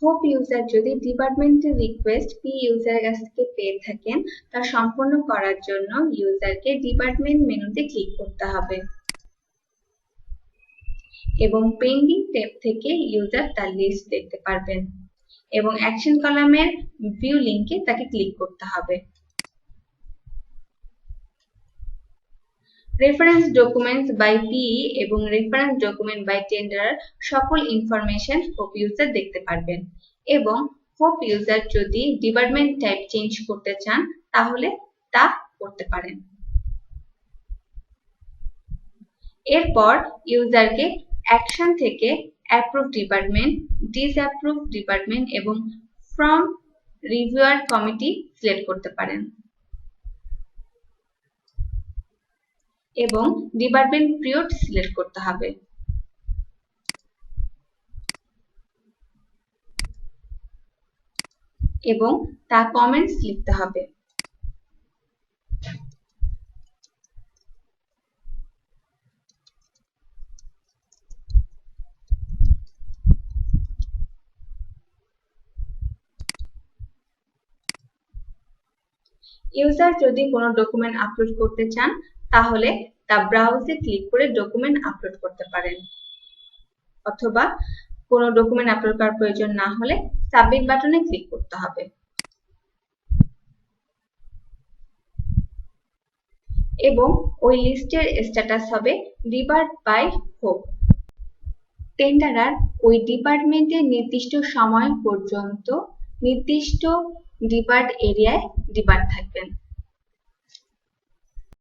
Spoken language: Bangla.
হোপ ইউজার যদি ডিপার্টমেন্টের রিকোয়েস্ট পি ইউজারের কাছ থেকে পেয়ে থাকেন, তা সম্পন্ন করার জন্য ইউজারকে ডিপার্টমেন্ট মেনুতে ক্লিক করতে হবে এবং পেন্ডিং ট্যাব থেকে ইউজার তার লিস্ট দেখতে পারবেন এবং অ্যাকশন কলামের ভিউ লিংকে তাকে ক্লিক করতে হবে। রেফারেন্স ডকুমেন্টস বাই পিই এবং রেফারেন্স ডকুমেন্ট বাই টেন্ডার সকল ইনফরমেশন হোপ ইউজার দেখতে পারবেন এবং হোপ ইউজার যদি ডিপার্টমেন্ট টাইপ চেঞ্জ করতে চান তাহলে তা করতে পারেন। এরপর ইউজারকে অ্যাকশন থেকে অ্যাপ্রুভ ডিপার্টমেন্ট, ডিসঅ্যাপ্রুভ ডিপার্টমেন্ট এবং ফ্রম রিভিউয়ার কমিটি সিলেক্ট করতে পারেন এবং ডিপার্টমেন্ট পিরিয়ড সিলেক্ট করতে হবে এবং তা কমেন্টস লিখতে হবে। ইউজার যদি কোনো ডকুমেন্ট আপলোড করতে চান তাহলে তা ব্রাউজে ক্লিক করে ডকুমেন্ট আপলোড করতে পারেন, অথবা কোনো ডকুমেন্ট আপলোড করার প্রয়োজন না হলে সাবমিট বাটনে ক্লিক করতে হবে এবং ওই লিস্টের স্ট্যাটাস হবে ডিবার্ট বাই হোপ। টেন্ডারার ওই ডিপার্টমেন্টের নির্দিষ্ট সময় পর্যন্ত নির্দিষ্ট ডিপার্ট এরিয়ায় ডিপার্ট থাকবেন।